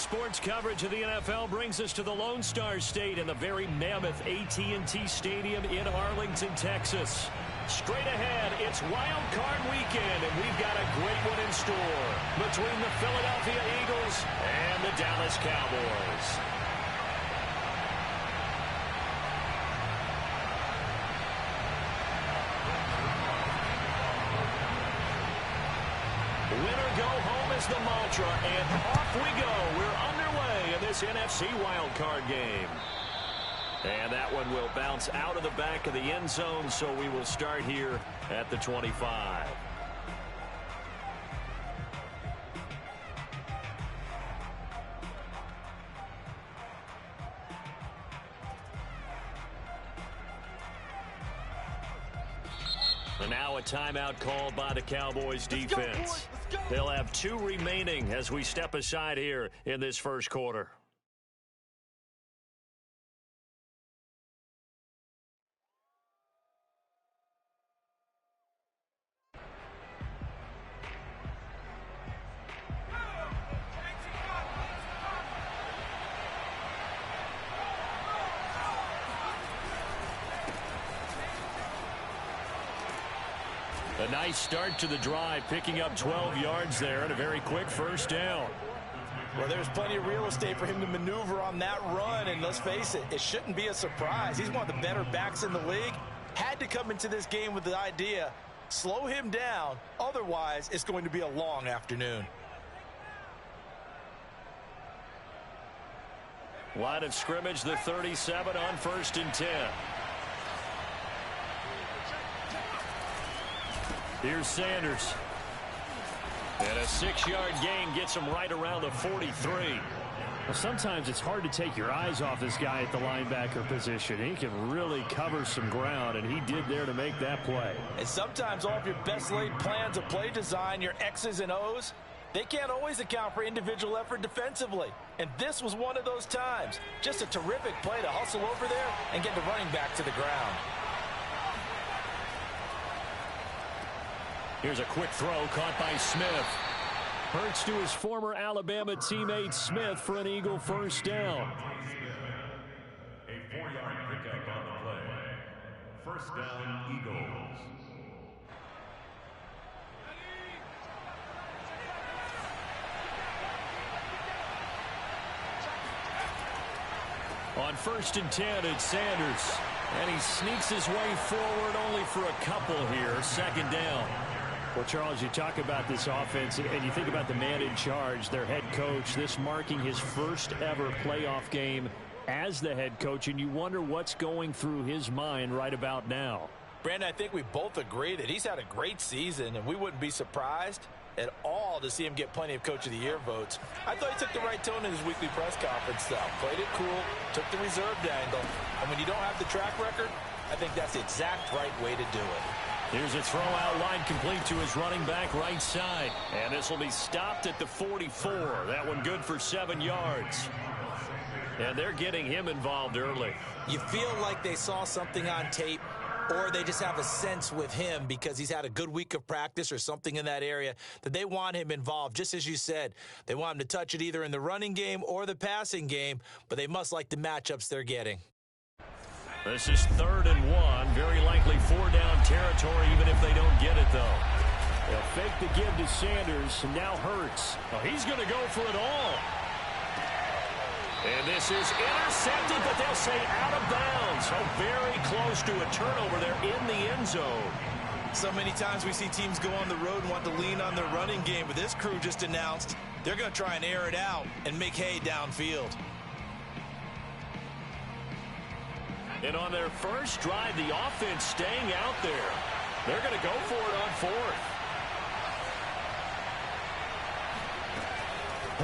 sports coverage of the NFL brings us to the Lone Star State in the very mammoth AT&T Stadium in Arlington, Texas. Straight ahead, it's Wildcard weekend, and we've got a great one in store between the Philadelphia Eagles and the Dallas Cowboys. Winner go home is the mantra, and off we go. We're underway in this NFC wildcard game. And that one will bounce out of the back of the end zone, so we will start here at the 25. And now a timeout called by the Cowboys defense. They'll have 2 remaining as we step aside here in this first quarter. A nice start to the drive, picking up 12 yards there and a very quick first down. Well, there's plenty of real estate for him to maneuver on that run, and let's face it, it shouldn't be a surprise. He's one of the better backs in the league. Had to come into this game with the idea, slow him down, otherwise it's going to be a long afternoon. Line of scrimmage, the 37 on 1st and 10. Here's Sanders. And a 6-yard gain gets him right around the 43. Well, sometimes it's hard to take your eyes off this guy at the linebacker position. He can really cover some ground, and he did there to make that play. And sometimes all of your best laid plans of play design, your X's and O's, they can't always account for individual effort defensively. And this was one of those times. Just a terrific play to hustle over there and get the running back to the ground. Here's a quick throw caught by Smith. Hurts to his former Alabama teammate Smith for an Eagle first down. A 4-yard pickup on the play. First down, Eagles. On 1st and 10, it's Sanders. And he sneaks his way forward only for a couple here. 2nd down. Well, Charles, you talk about this offense, and you think about the man in charge, their head coach, this marking his first ever playoff game as the head coach, and you wonder what's going through his mind right about now. Brandon, I think we both agree that he's had a great season, and we wouldn't be surprised at all to see him get plenty of Coach of the Year votes. I thought he took the right tone in his weekly press conference, though. Played it cool, took the reserved angle, and when you don't have the track record, I think that's the exact right way to do it. Here's a throw out line complete to his running back right side. And this will be stopped at the 44. That one good for 7 yards. And they're getting him involved early. You feel like they saw something on tape, or they just have a sense with him because he's had a good week of practice or something in that area that they want him involved. Just as you said, they want him to touch it either in the running game or the passing game, but they must like the matchups they're getting. This is 3rd and 1. Very likely 4-down territory, even if they don't get it, though. They'll fake the give to Sanders, and now Hurts. Well, he's going to go for it all. And this is intercepted, but they'll say out of bounds. So very close to a turnover there in the end zone. So many times we see teams go on the road and want to lean on their running game, but this crew just announced they're going to try and air it out and make hay downfield. And on their first drive, the offense staying out there. They're going to go for it on 4th.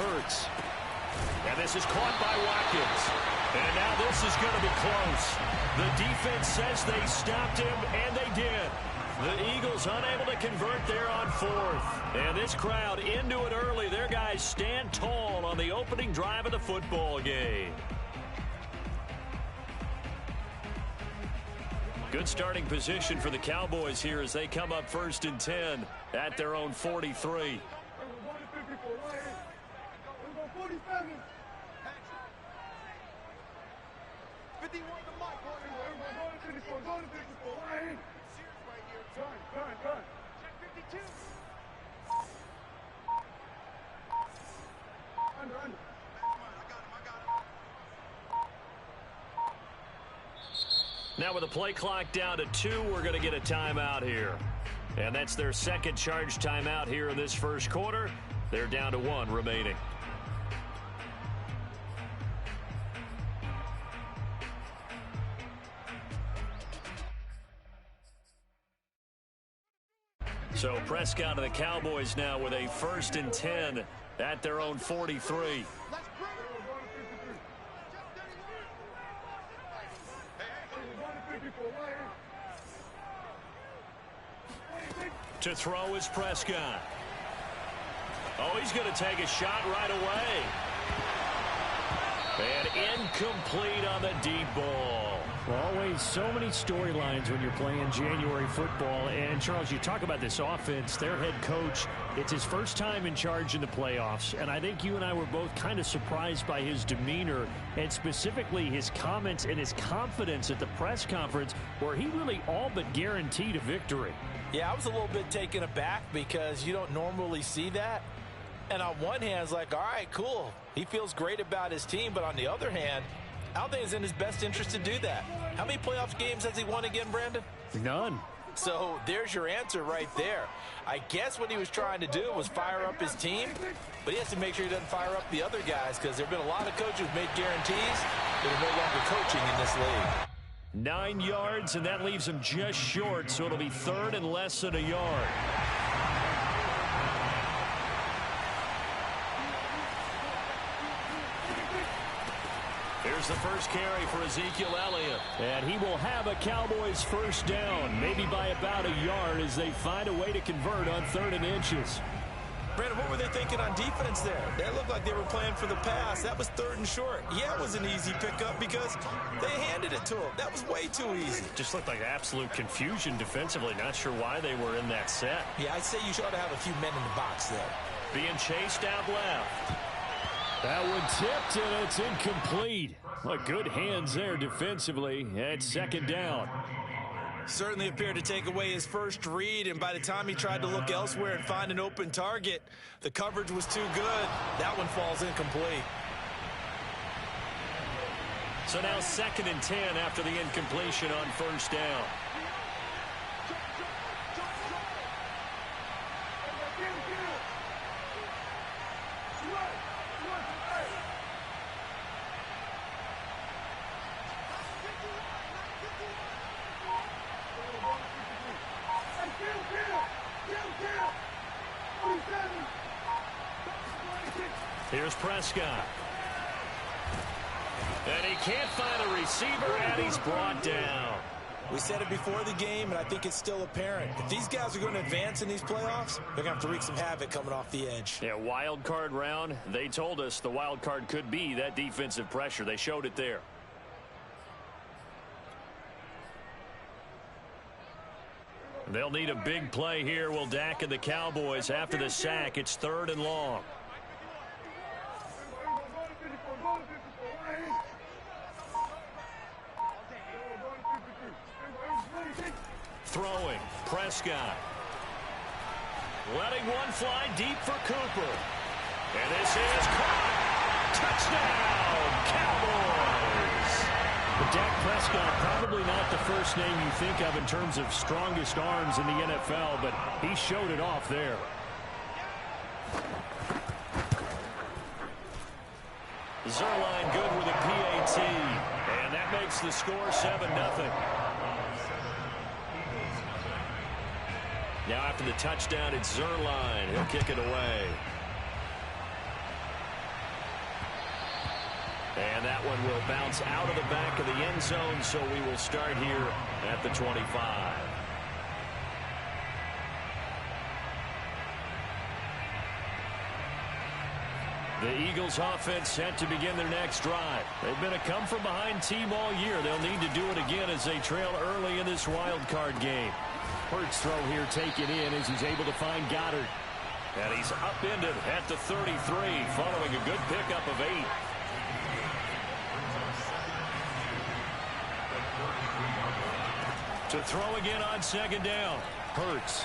Hurts. And this is caught by Watkins. And now this is going to be close. The defense says they stopped him, and they did. The Eagles unable to convert there on 4th. And this crowd into it early. Their guys stand tall on the opening drive of the football game. Good starting position for the Cowboys here as they come up 1st and 10 at their own 43. Now with the play clock down to 2, we're going to get a timeout here. And that's their second charge timeout here in this first quarter. They're down to 1 remaining. So Prescott and the Cowboys now with a 1st and 10 at their own 43. To throw is Prescott. Oh, he's going to take a shot right away. And incomplete on the deep ball. Always so many storylines when you're playing January football. And, Charles, you talk about this offense, their head coach, it's his first time in charge in the playoffs. And I think you and I were both kind of surprised by his demeanor and specifically his comments and his confidence at the press conference where he really all but guaranteed a victory. Yeah, I was a little bit taken aback because you don't normally see that. And on one hand, it's like, all right, cool. He feels great about his team. But on the other hand, I don't think it's in his best interest to do that. How many playoff games has he won again, Brandon? None. So there's your answer right there. I guess what he was trying to do was fire up his team, but he has to make sure he doesn't fire up the other guys because there have been a lot of coaches who made guarantees that are no longer coaching in this league. 9 yards, and that leaves him just short, so it'll be 3rd and less than a yard. Here's the first carry for Ezekiel Elliott. And he will have a Cowboys first down, maybe by about a yard as they find a way to convert on 3rd and inches. Brandon, what were they thinking on defense there? That looked like they were playing for the pass. That was 3rd and short. Yeah, it was an easy pickup because they handed it to him. That was way too easy. Just looked like absolute confusion defensively. Not sure why they were in that set. Yeah, I'd say you should have a few men in the box there. Being chased out left. That one tipped, and it's incomplete. Well, good hands there defensively at 2nd down. Certainly appeared to take away his first read, and by the time he tried to look elsewhere and find an open target, the coverage was too good. That one falls incomplete. So now 2nd and 10 after the incompletion on 1st down. Here's Prescott. And he can't find a receiver, and he's brought down. We said it before the game, and I think it's still apparent. If these guys are going to advance in these playoffs, they're going to have to wreak some havoc coming off the edge. Yeah, wild card round. They told us the wild card could be that defensive pressure. They showed it there. They'll need a big play here. Will Dak and the Cowboys after the sack. It's 3rd and long. Throwing, Prescott. Letting one fly deep for Cooper. And this is caught. Touchdown, Cowboys. But Dak Prescott, probably not the first name you think of in terms of strongest arms in the NFL, but he showed it off there. Zerline good with a PAT. And that makes the score 7-0. Now after the touchdown, it's Zerline. He'll kick it away. And that one will bounce out of the back of the end zone, so we will start here at the 25. The Eagles offense set to begin their next drive. They've been a come-from-behind team all year. They'll need to do it again as they trail early in this wild card game. Hurts throw here taken in as he's able to find Goddard. And he's upended at the 33 following a good pickup of 8. To throw again on 2nd down. Hurts.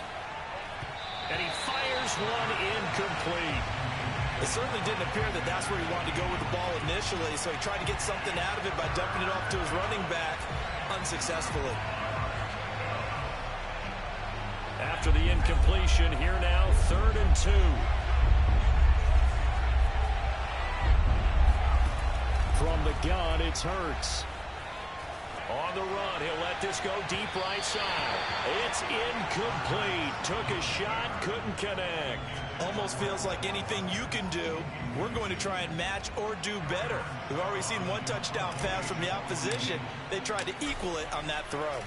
And he fires one incomplete. It certainly didn't appear that that's where he wanted to go with the ball initially, so he tried to get something out of it by dumping it off to his running back unsuccessfully. After the incompletion, here now, 3rd and 2. From the gun, it's Hurts. On the run, he'll let this go deep right side. It's incomplete. Took a shot, couldn't connect. Almost feels like anything you can do, we're going to try and match or do better. We've already seen one touchdown pass from the opposition. They tried to equal it on that throw.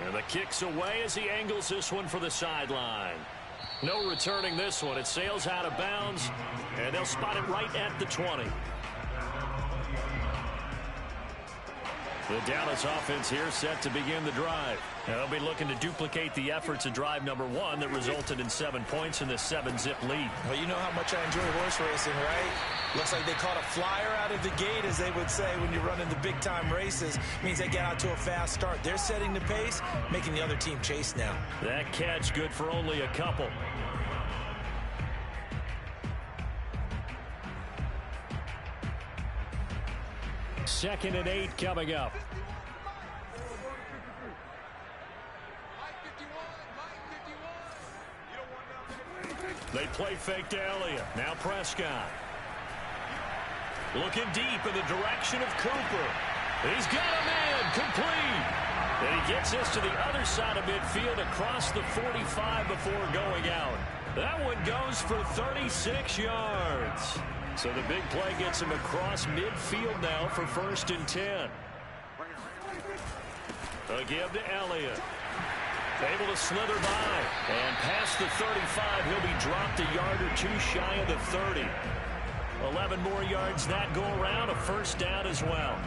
And the kick's away as he angles this one for the sideline. No returning this one. It sails out of bounds, and they'll spot it right at the 20. The Dallas offense here set to begin the drive. They'll be looking to duplicate the efforts of drive number 1 that resulted in 7 points in the 7-zip lead. Well, you know how much I enjoy horse racing, right? Looks like they caught a flyer out of the gate, as they would say when you're running the big-time races. Means they get out to a fast start. They're setting the pace, making the other team chase now. That catch good for only a couple. Second and 8 coming up. They play fake to Elliott. Now Prescott. Looking deep in the direction of Cooper. He's got a man complete. And he gets this to the other side of midfield across the 45 before going out. That one goes for 36 yards. So the big play gets him across midfield now for 1st and 10. A give to Elliott. Able to slither by. And past the 35, he'll be dropped a yard or 2 shy of the 30. 11 more yards that go around. A 1st down as well.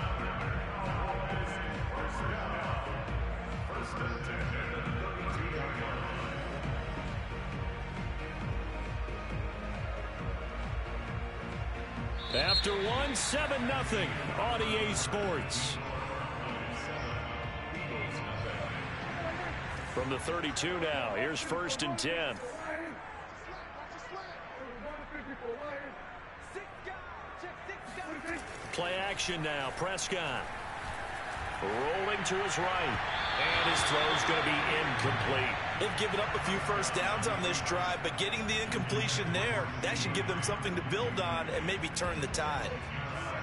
After 1, 7-0 on EA Sports. From the 32 now, here's 1st and 10. Play action now, Prescott. Rolling to his right. And his throw's going to be incomplete. They've given up a few 1st downs on this drive, but getting the incompletion there, that should give them something to build on and maybe turn the tide.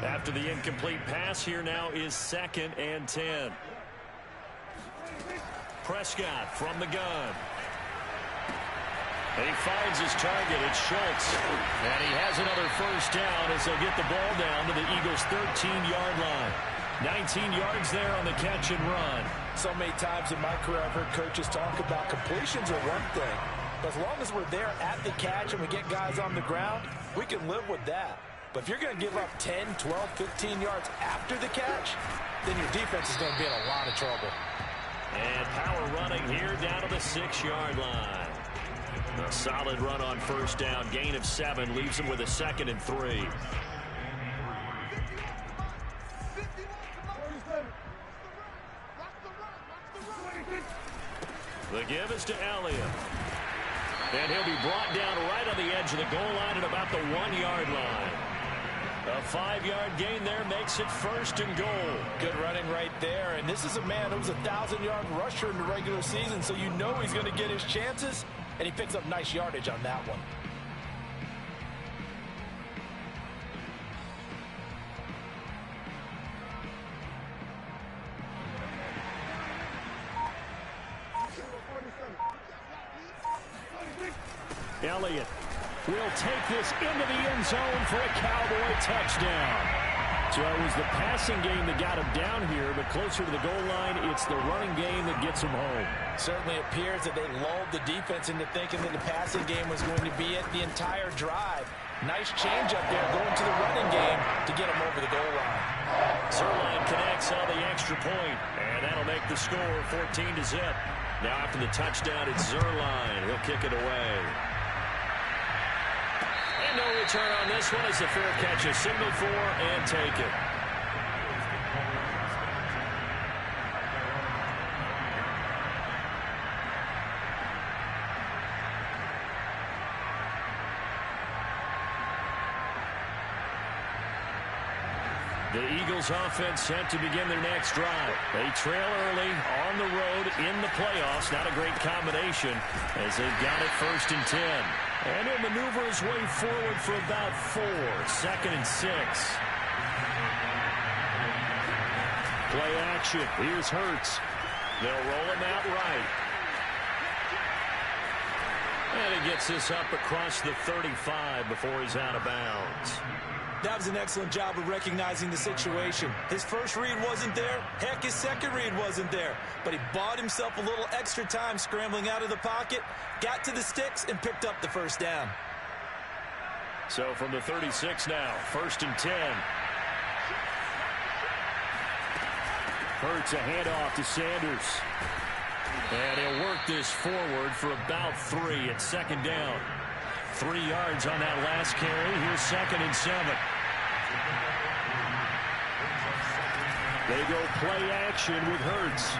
After the incomplete pass, here now is 2nd and 10. Prescott from the gun. And he finds his target. It's Schultz. And he has another 1st down as they'll get the ball down to the Eagles' 13-yard line. 19 yards there on the catch and run. So many times in my career I've heard coaches talk about completions are one thing. But as long as we're there at the catch and we get guys on the ground, we can live with that. But if you're going to give up 10, 12, 15 yards after the catch, then your defense is going to be in a lot of trouble. And power running here down to the 6-yard line. A solid run on 1st down. Gain of 7 leaves him with a 2nd and 3. The give is to Elliott. And he'll be brought down right on the edge of the goal line at about the 1-yard line. A 5-yard gain there makes it 1st and goal. Good running right there. And this is a man who was a 1,000-yard rusher in the regular season, so you know he's going to get his chances. And he picks up nice yardage on that one. Elliott will take this into the end zone for a Cowboy touchdown. So it was the passing game that got him down here, but closer to the goal line, it's the running game that gets him home. Certainly appears that they lulled the defense into thinking that the passing game was going to be it the entire drive. Nice change up there going to the running game to get him over the goal line. Zerline connects on the extra point, and that'll make the score 14-0. Now after the touchdown, it's Zerline. He'll kick it away. And no return on this one as the fair catch is signaled for and taken. The Eagles offense set to begin their next drive. They trail early on the road in the playoffs. Not a great combination as they've got it 1st and 10. And he'll maneuver his way forward for about 4. 2nd and 6. Play action. Here's Hurts. They'll roll him out right. And he gets this up across the 35 before he's out of bounds. That was an excellent job of recognizing the situation. His first read wasn't there. Heck, his second read wasn't there. But he bought himself a little extra time scrambling out of the pocket, got to the sticks, and picked up the 1st down. So from the 36 now, 1st and 10. Hurts a handoff to Sanders. And he'll work this forward for about 3 at 2nd down. 3 yards on that last carry. Here's 2nd and 7. They go play action with Hurts.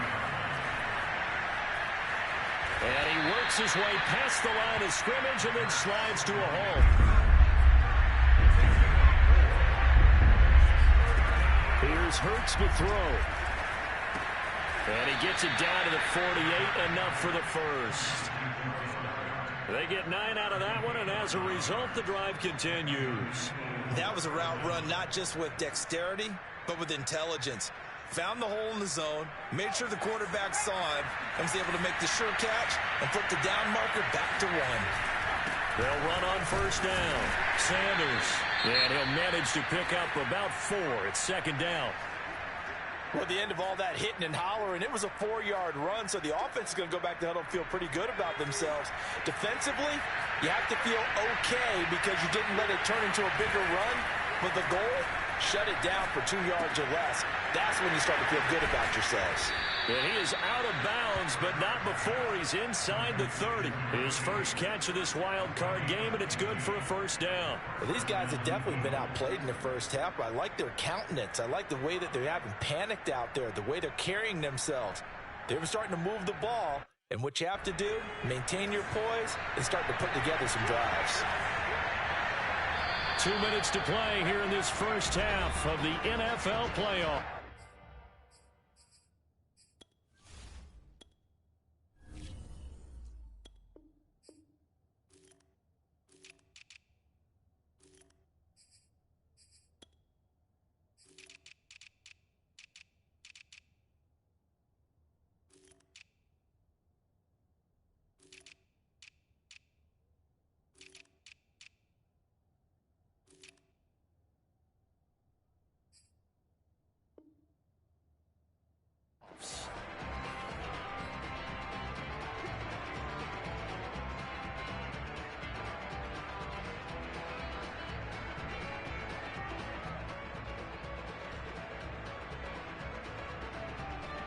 And he works his way past the line of scrimmage and then slides to a hole. Here's Hurts to throw. And he gets it down to the 48, enough for the 1st. They get 9 out of that one, and as a result, the drive continues. That was a route run not just with dexterity, but with intelligence. Found the hole in the zone, made sure the quarterback saw him, and was able to make the sure catch and put the down marker back to 1. They'll run on 1st down. Sanders. And he'll manage to pick up about 4 at 2nd down. Well, at the end of all that hitting and hollering, it was a 4-yard run, so the offense is going to go back to huddle and feel pretty good about themselves. Defensively, you have to feel okay because you didn't let it turn into a bigger run, but the goal, shut it down for 2 yards or less. That's when you start to feel good about yourselves. And he is out of bounds, but not before he's inside the 30. His first catch of this wild card game, and it's good for a 1st down. Well, these guys have definitely been outplayed in the first half. I like their countenance. I like the way that they haven't panicked out there, the way they're carrying themselves. They're starting to move the ball, and what you have to do, maintain your poise and start to put together some drives. 2 minutes to play here in this first half of the NFL playoff.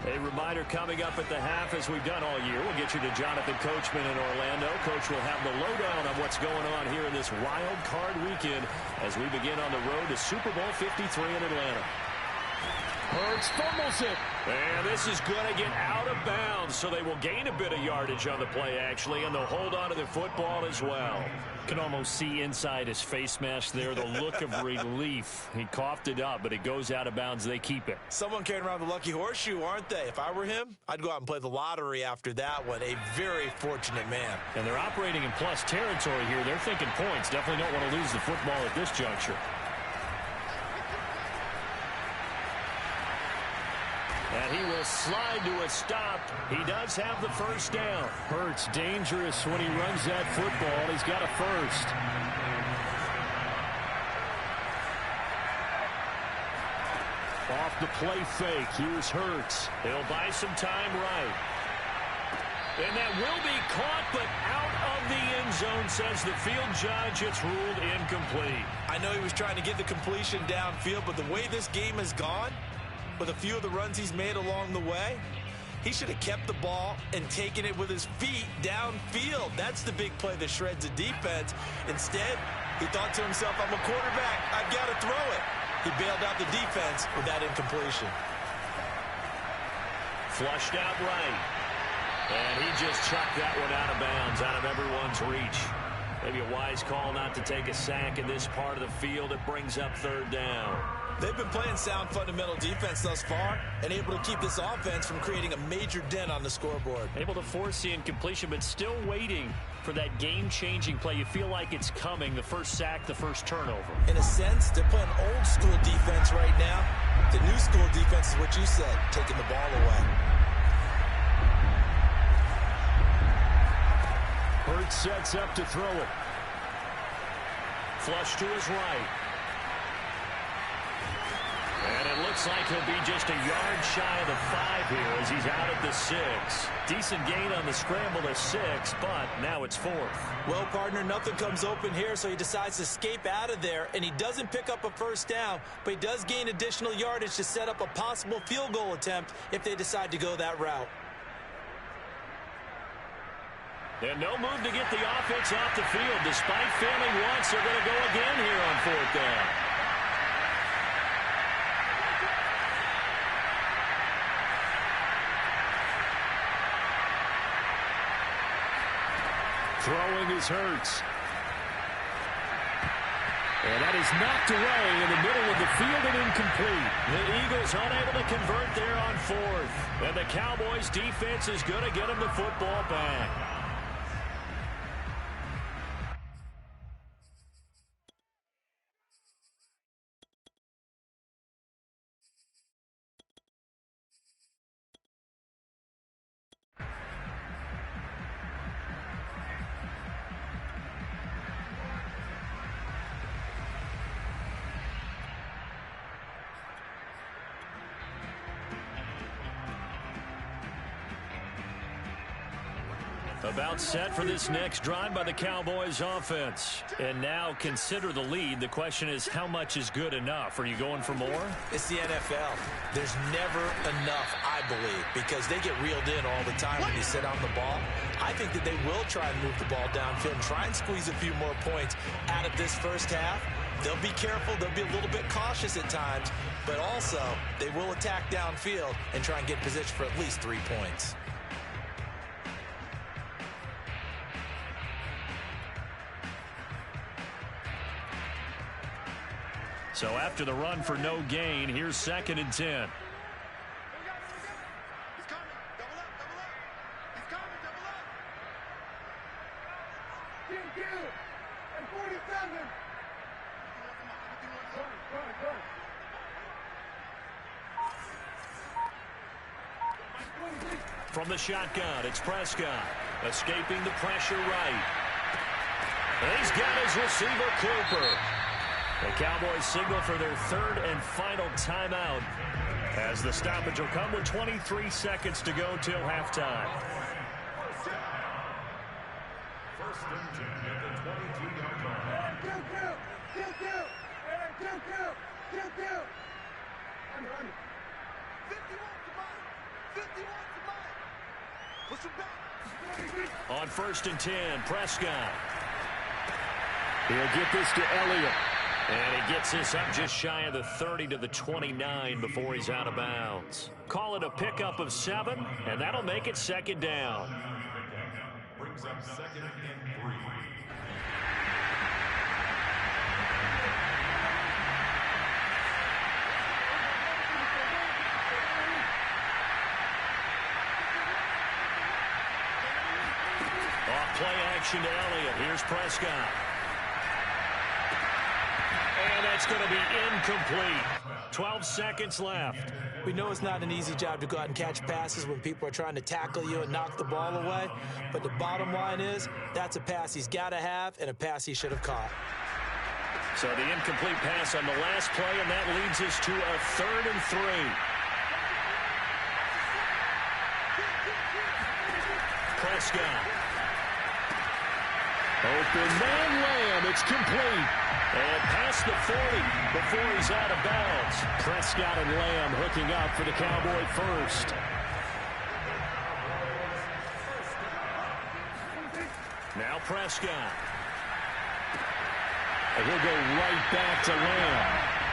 A reminder coming up at the half, as we've done all year. We'll get you to Jonathan Coachman in Orlando. Coach will have the lowdown on what's going on here in this wild card weekend as we begin on the road to Super Bowl 53 in Atlanta. Hurts fumbles it. And this is going to get out of bounds, so they will gain a bit of yardage on the play, actually, and they'll hold on to the football as well. Can almost see inside his face mask there the look of relief. He coughed it up, but it goes out of bounds. They keep it. Someone carrying around the lucky horseshoe, aren't they? If I were him, I'd go out and play the lottery after that one. A very fortunate man. And they're operating in plus territory here. They're thinking points. Definitely don't want to lose the football at this juncture. And he will slide to a stop. He does have the 1st down. Hurts dangerous when he runs that football. He's got a 1st. Off the play fake. Here's Hurts. He'll buy some time right. And that will be caught, but out of the end zone, says the field judge. It's ruled incomplete. I know he was trying to get the completion downfield, but the way this game has gone, with a few of the runs he's made along the way, he should have kept the ball and taken it with his feet downfield. That's the big play that shreds the defense. Instead, he thought to himself, I'm a quarterback, I've got to throw it. He bailed out the defense with that incompletion. Flushed out right. And he just chucked that one out of bounds, out of everyone's reach. Maybe a wise call not to take a sack in this part of the field. It brings up 3rd down. They've been playing sound fundamental defense thus far and able to keep this offense from creating a major dent on the scoreboard. Able to force the incompletion, but still waiting for that game-changing play. You feel like it's coming, the first sack, the first turnover. In a sense, they're playing old-school defense right now. The new-school defense is what you said, taking the ball away. Hurts sets up to throw it. Flush to his right. And it looks like he'll be just a yard shy of the 5 here as he's out at the 6. Decent gain on the scramble to 6, but now it's 4th. Well, partner, nothing comes open here, so he decides to escape out of there, and he doesn't pick up a first down, but he does gain additional yardage to set up a possible field goal attempt if they decide to go that route. And no move to get the offense off the field. Despite failing once, they're going to go again here on 4th down. Throwing is Hurts. And that is knocked away in the middle of the field and incomplete. The Eagles unable to convert there on 4th. And the Cowboys defense is going to get them the football back. About set for this next drive by the Cowboys offense. And now consider the lead. The question is, how much is good enough? Are you going for more? It's the NFL. There's never enough, I believe, because they get reeled in all the time when you sit on the ball. I think that they will try and move the ball downfield and try and squeeze a few more points out of this first half. They'll be careful. They'll be a little bit cautious at times, but also they will attack downfield and try and get position for at least 3 points. So after the run for no gain, here's 2nd and 10. From the shotgun, it's Prescott. Escaping the pressure right. And he's got his receiver, Cooper. The Cowboys signal for their 3rd and final timeout as the stoppage will come with 23 seconds to go till halftime. 1st and 10 at the 22-yard line. On 1st and 10, Prescott. He'll get this to Elliott. And he gets this up just shy of the 30 to the 29 before he's out of bounds. Call it a pickup of 7, and that'll make it 2nd down. Brings up 2nd and 3. Off play action to Elliott. Here's Prescott. And that's going to be incomplete. 12 seconds left. We know it's not an easy job to go out and catch passes when people are trying to tackle you and knock the ball away. But the bottom line is, that's a pass he's got to have and a pass he should have caught. So the incomplete pass on the last play, and that leads us to a 3rd and 3. Prescott. Open man Lamb. It's complete. And past the 40 before he's out of bounds. Prescott and Lamb hooking up for the Cowboy first. Now Prescott. And he'll go right back to Lamb.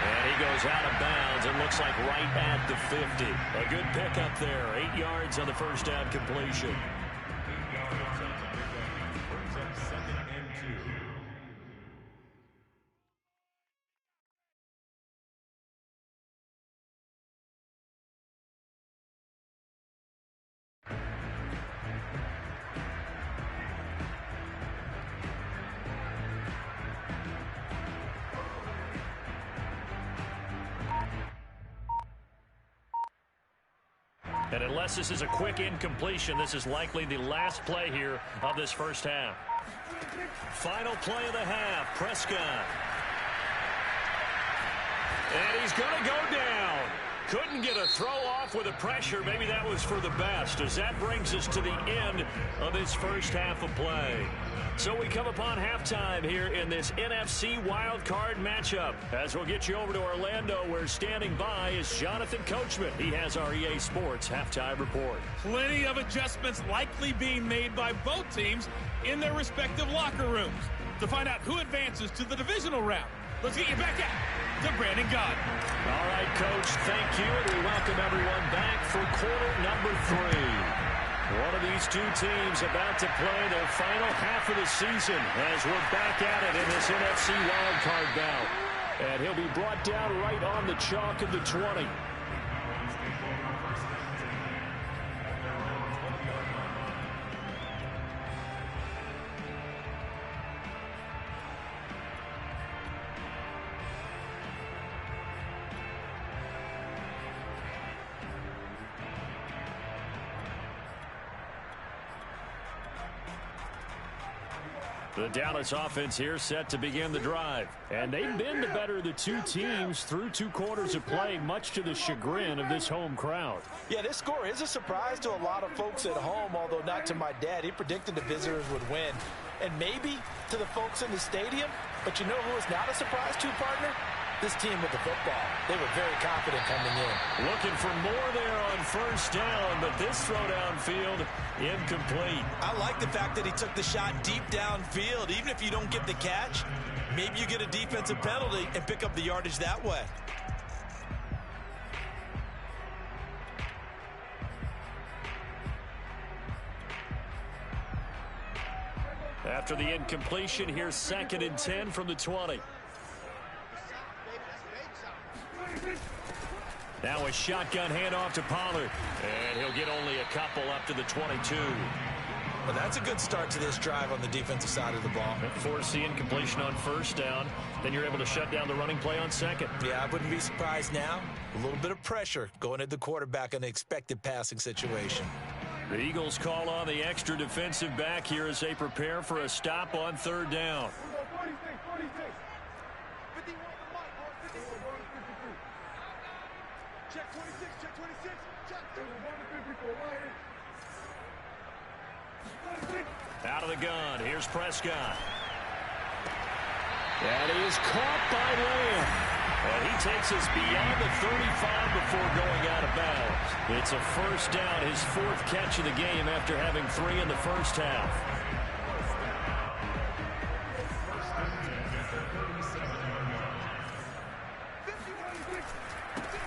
And he goes out of bounds. It looks like right at the 50. A good pickup there. 8 yards on the first down completion. And unless this is a quick incompletion, this is likely the last play here of this first half. Final play of the half, Prescott. And he's going to go down. Couldn't get a throw off with the pressure. Maybe that was for the best, as that brings us to the end of this first half of play. So we come upon halftime here in this NFC Wildcard matchup. As we'll get you over to Orlando, where standing by is Jonathan Coachman. He has our EA Sports halftime report. Plenty of adjustments likely being made by both teams in their respective locker rooms. To find out who advances to the divisional round, let's get you back out to Brandon Gott. All right, Coach, thank you. And we welcome everyone back for quarter number 3. One of these two teams about to play their final half of the season as we're back at it in this NFC wildcard bout. And he'll be brought down right on the chalk of the 20. The Dallas offense here set to begin the drive. And they've been the better of the two teams through 2 quarters of play, much to the chagrin of this home crowd. Yeah, this score is a surprise to a lot of folks at home, although not to my dad. He predicted the visitors would win. And maybe to the folks in the stadium. But you know who is not a surprise to, partner? This team with the football. They were very confident coming in. Looking for more there on first down, but this throw downfield incomplete. I like the fact that he took the shot deep downfield. Even if you don't get the catch, maybe you get a defensive penalty and pick up the yardage that way. After the incompletion, here's 2nd and 10 from the 20. Now a shotgun handoff to Pollard. And he'll get only a couple up to the 22. Well, that's a good start to this drive on the defensive side of the ball. Force the incompletion on first down. Then you're able to shut down the running play on second. Yeah, I wouldn't be surprised now. A little bit of pressure going at the quarterback in an expected passing situation. The Eagles call on the extra defensive back here as they prepare for a stop on 3rd down. Out of the gun, here's Prescott. And he is caught by Lamb. And he takes us beyond the 35 before going out of bounds. It's a first down, his 4th catch of the game after having 3 in the first half.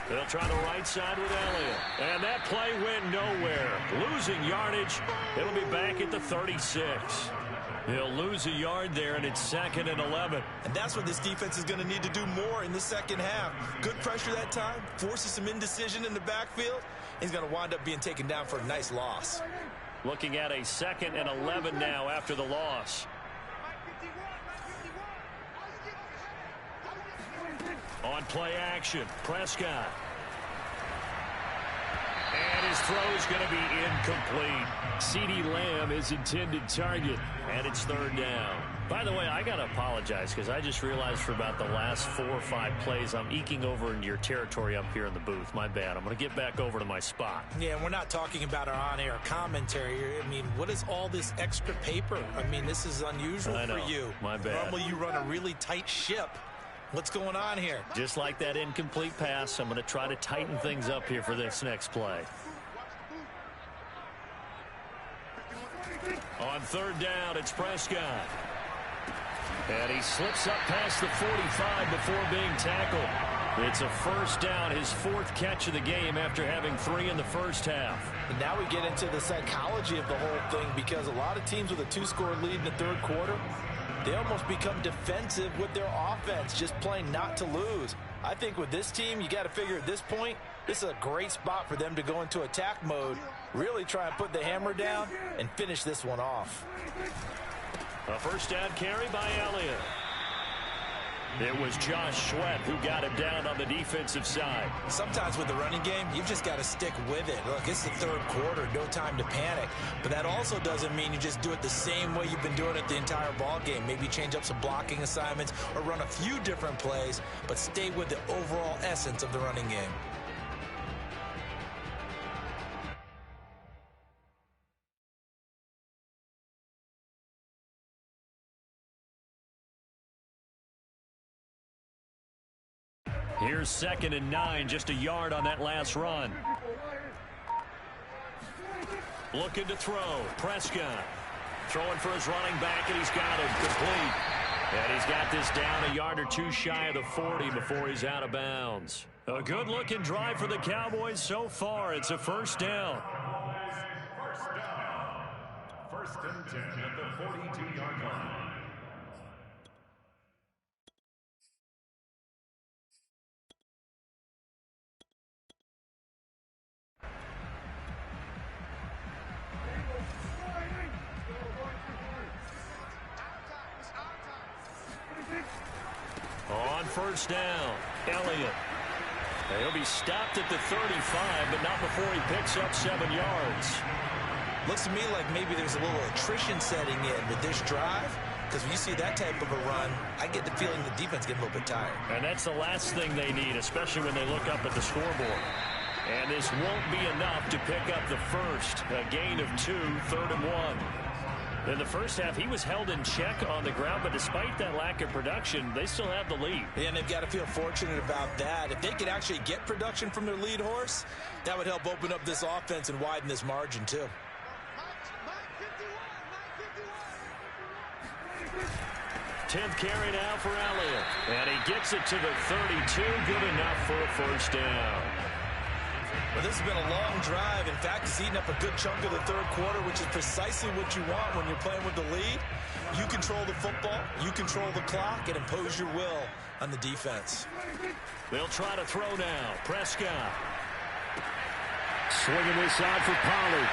They'll try the right side with Elliott. And that play went nowhere. Losing yardage. It'll be back at the 36. He'll lose a yard there, and it's 2nd and 11. And that's what this defense is going to need to do more in the second half. Good pressure that time. Forces some indecision in the backfield. He's going to wind up being taken down for a nice loss. Looking at a 2nd and 11 now after the loss. On play action, Prescott. And his throw is going to be incomplete. CeeDee Lamb is intended target, and it's 3rd down. By the way, I got to apologize because I just realized for about the last 4 or 5 plays, I'm eking over into your territory up here in the booth. My bad. I'm going to get back over to my spot. Yeah, and we're not talking about our on-air commentary. I mean, what is all this extra paper? I mean, this is unusual for you. My bad. Normally you run a really tight ship. What's going on here? Just like that incomplete pass, I'm going to try to tighten things up here for this next play. On 3rd down, it's Prescott. And he slips up past the 45 before being tackled. It's a first down, his 4th catch of the game after having 3 in the first half. And now we get into the psychology of the whole thing, because a lot of teams with a 2-score lead in the 3rd quarter, they almost become defensive with their offense, just playing not to lose. I think with this team, you got to figure at this point, this is a great spot for them to go into attack mode, really try and put the hammer down and finish this one off. A first down carry by Elliott. It was Josh Sweat who got him down on the defensive side. Sometimes with the running game, you've just got to stick with it. Look, it's the third quarter, no time to panic. But that also doesn't mean you just do it the same way you've been doing it the entire ball game. Maybe change up some blocking assignments or run a few different plays, but stay with the overall essence of the running game. Here's 2nd and 9, just a yard on that last run. Looking to throw. Prescott throwing for his running back, and he's got it complete. And he's got this down a yard or two shy of the 40 before he's out of bounds. A good-looking drive for the Cowboys so far. It's a first down. First down. 1st and 10 at the 42-yard line. On first down, Elliott. He'll be stopped at the 35, but not before he picks up 7 yards. Looks to me like maybe there's a little attrition setting in with this drive, because when you see that type of a run, I get the feeling the defense getting a little bit tired. And that's the last thing they need, especially when they look up at the scoreboard. And this won't be enough to pick up the first. A gain of 2, 3rd and 1. In the first half, he was held in check on the ground, but despite that lack of production, they still have the lead. And they've got to feel fortunate about that. If they could actually get production from their lead horse, that would help open up this offense and widen this margin, too. 10th carry now for Elliott. And he gets it to the 32. Good enough for a first down. Well, this has been a long drive. In fact, it's eaten up a good chunk of the third quarter, which is precisely what you want when you're playing with the lead. You control the football, you control the clock, and impose your will on the defense. They'll try to throw now. Prescott. Swinging this out for Pollard.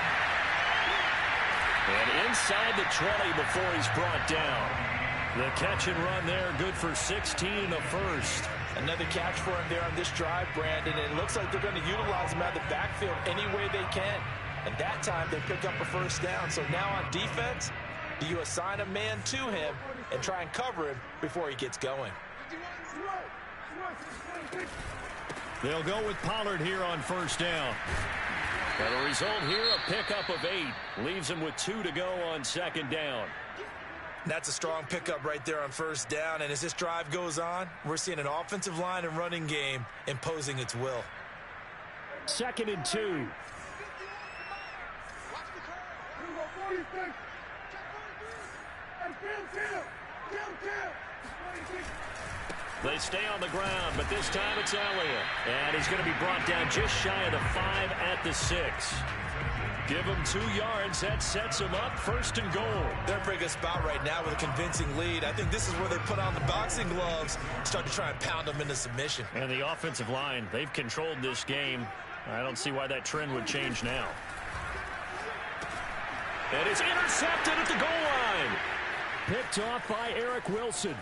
And inside the 20 before he's brought down. The catch and run there, good for 16 and a first. Another catch for him there on this drive, Brandon. And it looks like they're going to utilize him out of the backfield any way they can. And that time they pick up a first down. So now on defense, do you assign a man to him and try and cover him before he gets going? They'll go with Pollard here on first down. And the result here, a pickup of 8. Leaves him with 2 to go on 2nd down. That's a strong pickup right there on first down. And as this drive goes on, we're seeing an offensive line and running game imposing its will. 2nd and 2. They stay on the ground, but this time it's Elliott. And he's going to be brought down just shy of the 5 at the 6. Give him 2 yards. That sets him up 1st and goal. They're in a pretty good spot right now with a convincing lead. I think this is where they put on the boxing gloves, start to try and pound them into submission. And the offensive line, they've controlled this game. I don't see why that trend would change now. And it's intercepted at the goal line. Picked off by Eric Wilson.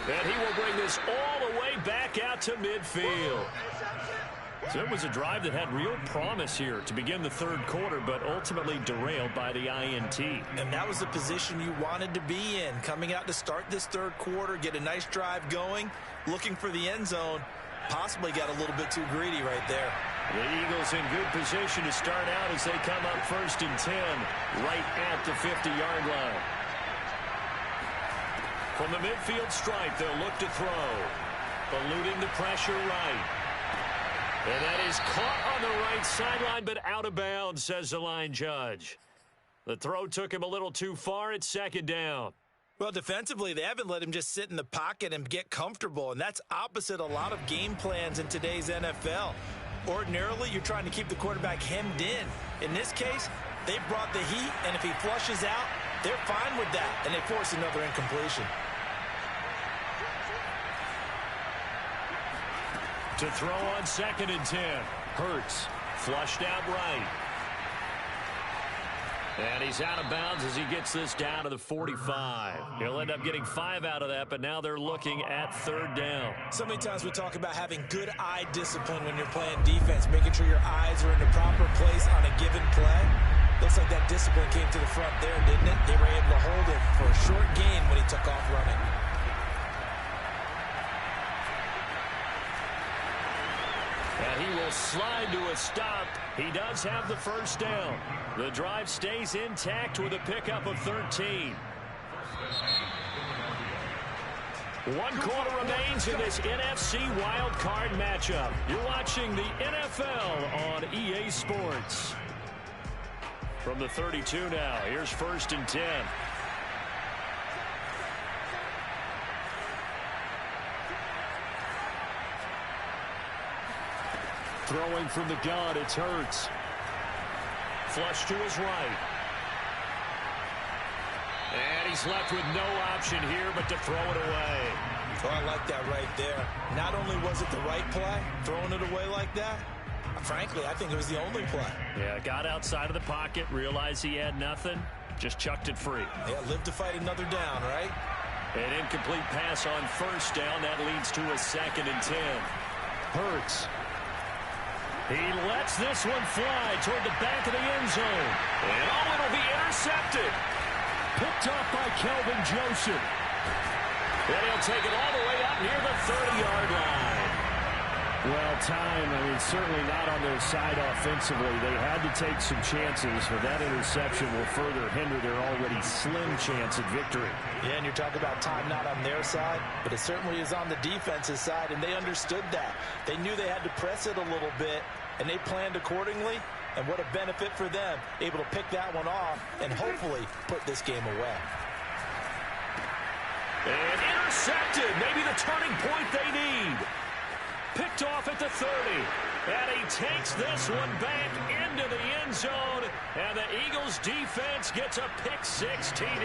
And he will bring this all the way back out to midfield. So it was a drive that had real promise here to begin the third quarter, but ultimately derailed by the INT. And that was the position you wanted to be in, coming out to start this third quarter, get a nice drive going, looking for the end zone, possibly got a little bit too greedy right there. The Eagles in good position to start out as they come up 1st and 10, right at the 50-yard line. From the midfield stripe, they'll look to throw. Eluding the pressure right. And that is caught on the right sideline, but out of bounds, says the line judge. The throw took him a little too far at 2nd down. Well, defensively, they haven't let him just sit in the pocket and get comfortable, and that's opposite a lot of game plans in today's NFL. Ordinarily, you're trying to keep the quarterback hemmed in. In this case, they brought the heat, and if he flushes out, they're fine with that, and they force another incompletion. To throw on 2nd and 10. Hurts flushed out right. And he's out of bounds as he gets this down to the 45. He'll end up getting 5 out of that, but now they're looking at 3rd down. So many times we talk about having good eye discipline when you're playing defense, making sure your eyes are in the proper place on a given play. Looks like that discipline came to the front there, didn't it? They were able to hold him for a short gain when he took off running. And he will slide to a stop. He does have the 1st down. The drive stays intact with a pickup of 13. 1 quarter remains in this NFC Wildcard matchup. You're watching the NFL on EA Sports. From the 32 now, here's 1st and 10. Throwing from the gun, it's Hurts. Flush to his right. And he's left with no option here but to throw it away. Oh, I like that right there. Not only was it the right play, throwing it away like that, frankly, I think it was the only play. Yeah, got outside of the pocket, realized he had nothing, just chucked it free. Yeah, live to fight another down, right? An incomplete pass on 1st down. That leads to a 2nd and 10. Hurts. He lets this one fly toward the back of the end zone. And oh, it'll be intercepted. Picked off by Kelvin Joseph. And he'll take it all the way up near the 30-yard line. Well, time, certainly not on their side offensively. They had to take some chances, but that interception will further hinder their already slim chance at victory. Yeah, and you're talking about time not on their side, but it certainly is on the defense's side, and they understood that. They knew they had to press it a little bit, and they planned accordingly, and what a benefit for them, able to pick that one off and hopefully put this game away. And intercepted, maybe the turning point they need. Picked off at the 30, and he takes this one back into the end zone, and the Eagles defense gets a pick-6 TD.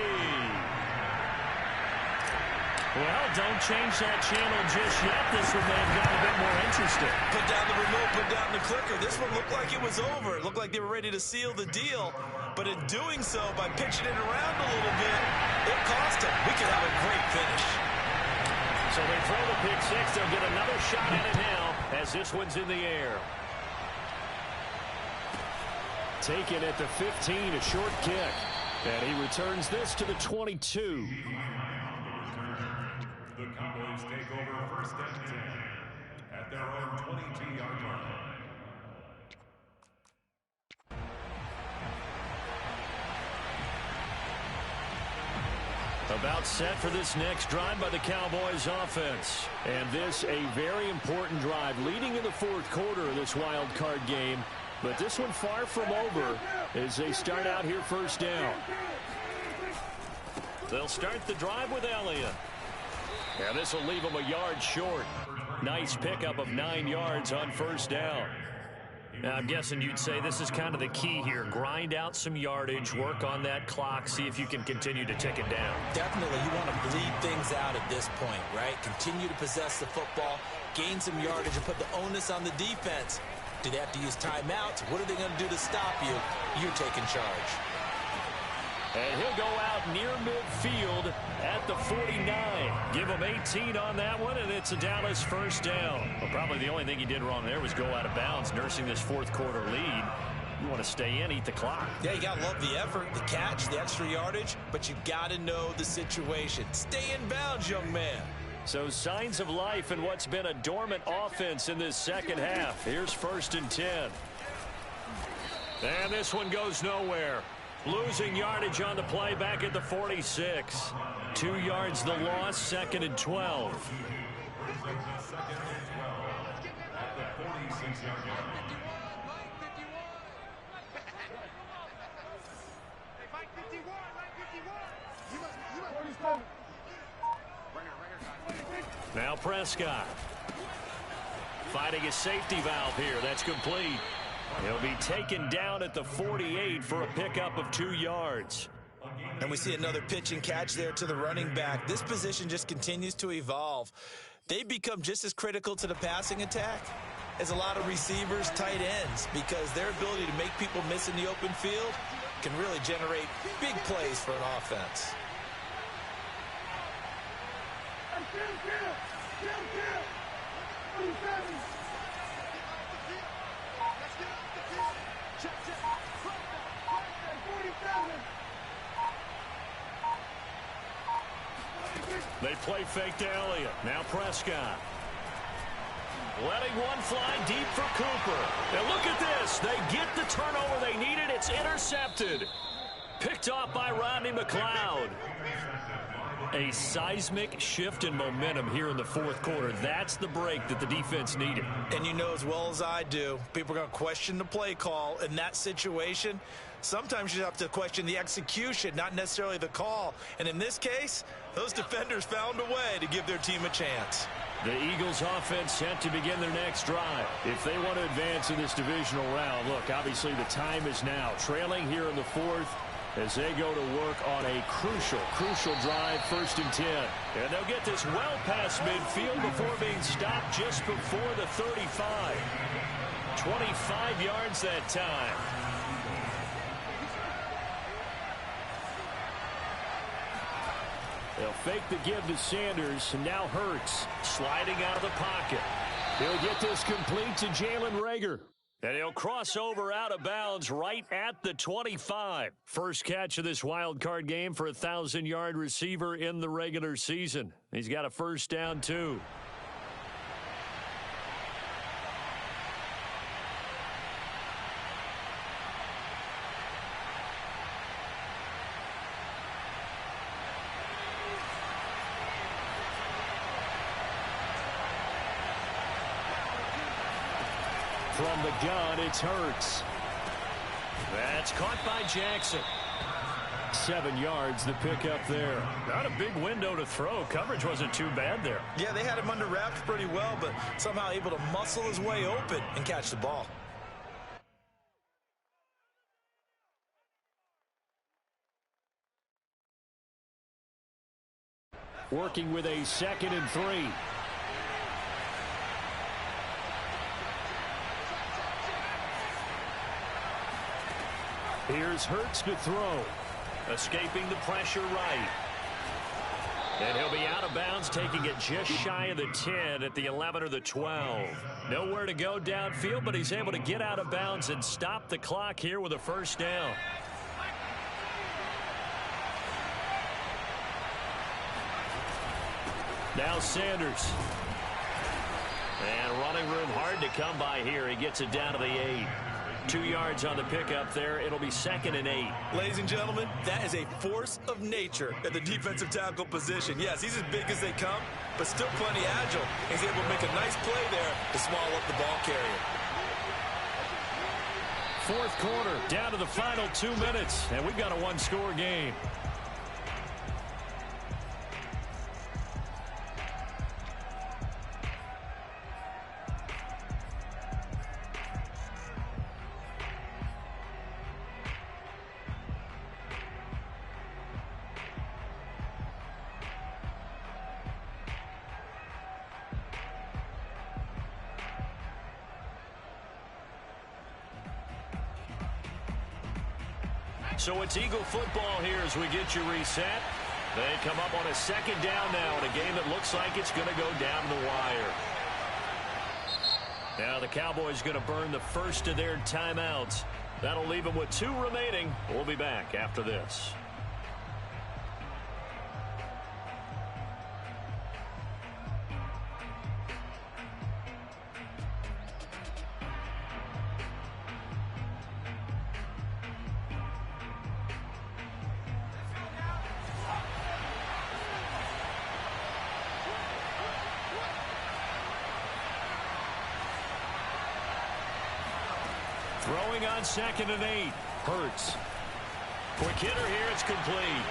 Well, don't change that channel just yet. This one may have gotten a bit more interesting. Put down the remote, put down the clicker. This one looked like it was over. It looked like they were ready to seal the deal, but in doing so, by pitching it around a little bit, it cost them. We could have a great finish. So they throw the pick-6. They'll get another shot at it now as this one's in the air. Taken at the 15, a short kick. And he returns this to the 22. The Cowboys take over 1st and 10 at their own 22-yard line. About set for this next drive by the Cowboys offense. And this a very important drive leading in the 4th quarter of this wild card game. But this one far from over as they start out here 1st down. They'll start the drive with Elliott. And this will leave them a yard short. Nice pickup of 9 yards on 1st down. Now, I'm guessing you'd say this is kind of the key here. Grind out some yardage, work on that clock, see if you can continue to tick it down. Definitely, you want to bleed things out at this point, right? Continue to possess the football, gain some yardage, and put the onus on the defense. Do they have to use timeouts? What are they going to do to stop you? You're taking charge. And he'll go out near midfield at the 49. Give him 18 on that one, and it's a Dallas 1st down. Well, probably the only thing he did wrong there was go out of bounds, nursing this 4th quarter lead. You want to stay in, eat the clock. Yeah, you got to love the effort, the catch, the extra yardage, but you got to know the situation. Stay in bounds, young man. So signs of life in what's been a dormant offense in this 2nd half. Here's 1st and 10. And this one goes nowhere. Losing yardage on the play back at the 46. 2 yards the loss, 2nd and 12. 2nd and 12 at the 46-yard line. Now Prescott. Fighting a safety valve here. That's complete. He'll be taken down at the 48 for a pickup of 2 yards. And we see another pitch and catch there to the running back. This position just continues to evolve. They become just as critical to the passing attack as a lot of receivers, tight ends, because their ability to make people miss in the open field, can really generate big plays for an offense. They play fake to Elliott. Now Prescott. Letting one fly deep for Cooper. And look at this. They get the turnover they needed. It's intercepted. Picked off by Rodney McLeod. A seismic shift in momentum here in the fourth quarter. That's the break that the defense needed. And you know as well as I do, people are going to question the play call in that situation. Sometimes you have to question the execution, not necessarily the call. And in this case, those defenders found a way to give their team a chance. The Eagles offense set to begin their next drive. If they want to advance in this divisional round, look, obviously the time is now. Trailing here in the fourth as they go to work on a crucial drive, 1st and 10. And they'll get this well past midfield before being stopped just before the 35. 25 yards that time. They'll fake the give to Sanders, and now Hurts sliding out of the pocket. He'll get this complete to Jalen Reagor. And he'll cross over out of bounds right at the 25. First catch of this wild card game for a 1,000-yard receiver in the regular season. He's got a first down, too. From the gun, it's Hurts. That's caught by Jackson. 7 yards, the pickup there. Not a big window to throw. Coverage wasn't too bad there. Yeah, they had him under wraps pretty well, but somehow able to muscle his way open and catch the ball. Working with a 2nd and 3. Here's Hurts to throw. Escaping the pressure right. And he'll be out of bounds, taking it just shy of the 10 at the 11 or the 12. Nowhere to go downfield, but he's able to get out of bounds and stop the clock here with a first down. Now Sanders. And running room hard to come by here. He gets it down to the 8. 2 yards on the pickup there. It'll be 2nd and 8. Ladies and gentlemen, that is a force of nature at the defensive tackle position. Yes, he's as big as they come, but still plenty agile. He's able to make a nice play there to swallow up the ball carrier. Fourth quarter, down to the final 2 minutes, and we've got a one-score game. So it's Eagle football here as we get you reset. They come up on a 2nd down now in a game that looks like it's going to go down the wire. Now the Cowboys going to burn the first of their timeouts. That'll leave them with 2 remaining. We'll be back after this. Throwing on 2nd and 8. Hurts. Quick hitter here. It's complete.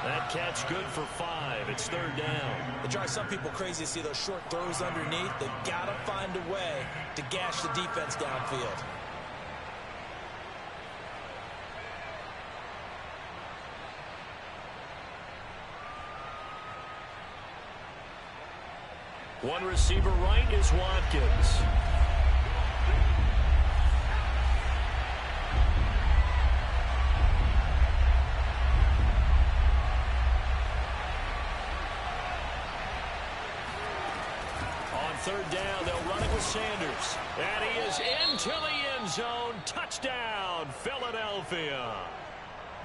That catch good for 5. It's 3rd down. It drives some people crazy to see those short throws underneath. They've got to find a way to gash the defense downfield. One receiver right is Watkins. third down. They'll run it with Sanders. And he is into the end zone. Touchdown, Philadelphia.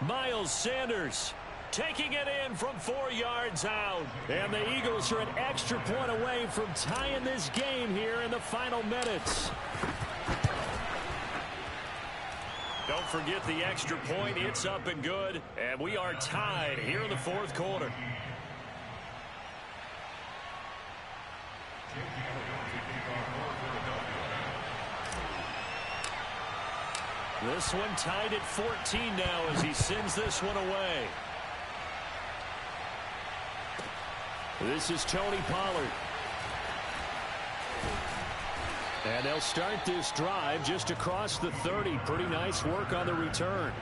Miles Sanders taking it in from 4 yards out. And the Eagles are an extra point away from tying this game here in the final minutes. Don't forget the extra point. It's up and good. And we are tied here in the fourth quarter. This one tied at 14 now as he sends this one away. This is Tony Pollard. And they'll start this drive just across the 30. Pretty nice work on the return.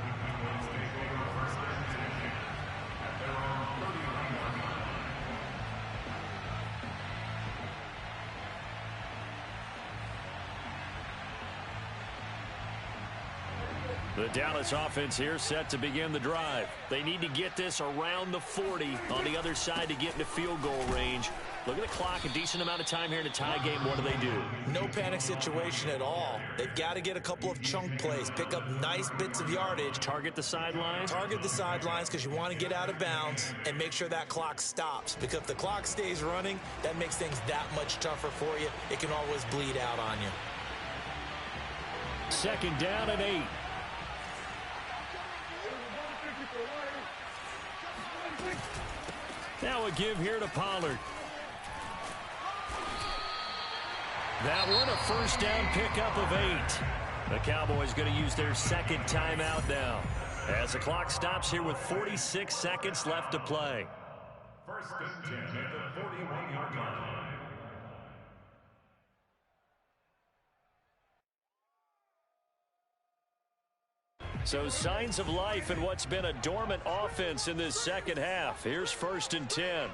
The Dallas offense here set to begin the drive. They need to get this around the 40 on the other side to get into field goal range. Look at the clock, a decent amount of time here in a tie game. What do? No panic situation at all. They've got to get a couple of chunk plays, pick up nice bits of yardage. Target the sidelines? Target the sidelines because you want to get out of bounds and make sure that clock stops. Because if the clock stays running, that makes things that much tougher for you. It can always bleed out on you. Second down and 8. Now a give here to Pollard. That one, a first down pickup of 8. The Cowboys going to use their second timeout now as the clock stops here with 46 seconds left to play. First and 10 at the 41-yard line. So signs of life in what's been a dormant offense in this second half. Here's first and 10.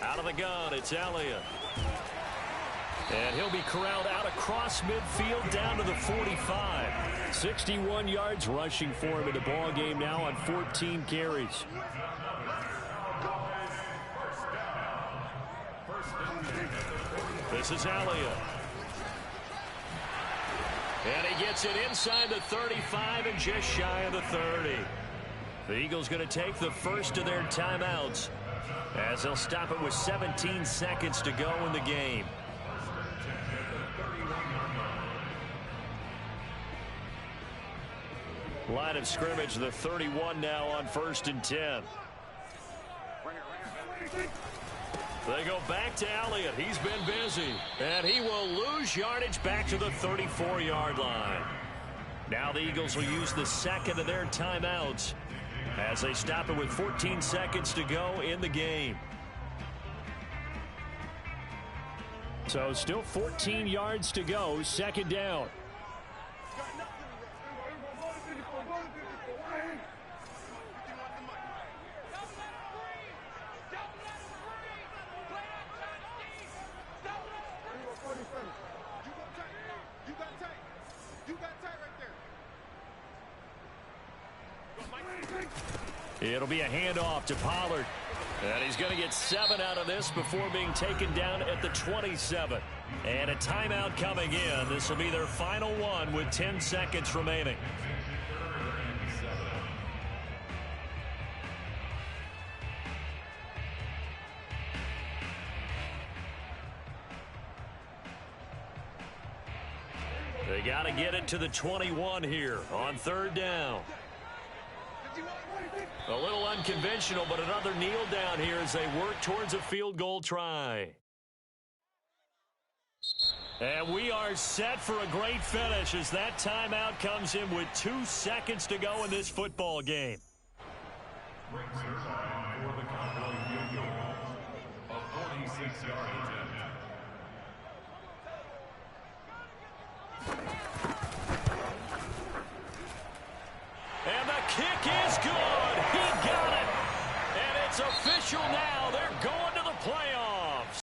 Out of the gun, it's Elliott. And he'll be corralled out across midfield down to the 45. 61 yards rushing for him in the ball game now on 14 carries. This is Elliott. And he gets it inside the 35 and just shy of the 30. The Eagles going to take the first of their timeouts as they'll stop it with 17 seconds to go in the game. Line of scrimmage, the 31 now on first and 10. They go back to Elliott. He's been busy. And he will lose yardage back to the 34-yard line. Now the Eagles will use the second of their timeouts as they stop it with 14 seconds to go in the game. So still 14 yards to go, second down. It'll be a handoff to Pollard. And he's going to get 7 out of this before being taken down at the 27. And a timeout coming in. This will be their final one with 10 seconds remaining. They got to get it to the 21 here on third down. A little unconventional, but another kneel down here as they work towards a field goal try. And we are set for a great finish as that timeout comes in with 2 seconds to go in this football game. Brings her line for the Cowboy field goal. A 46-yard attempt. And the kick is good. He got it. And it's official now. They're going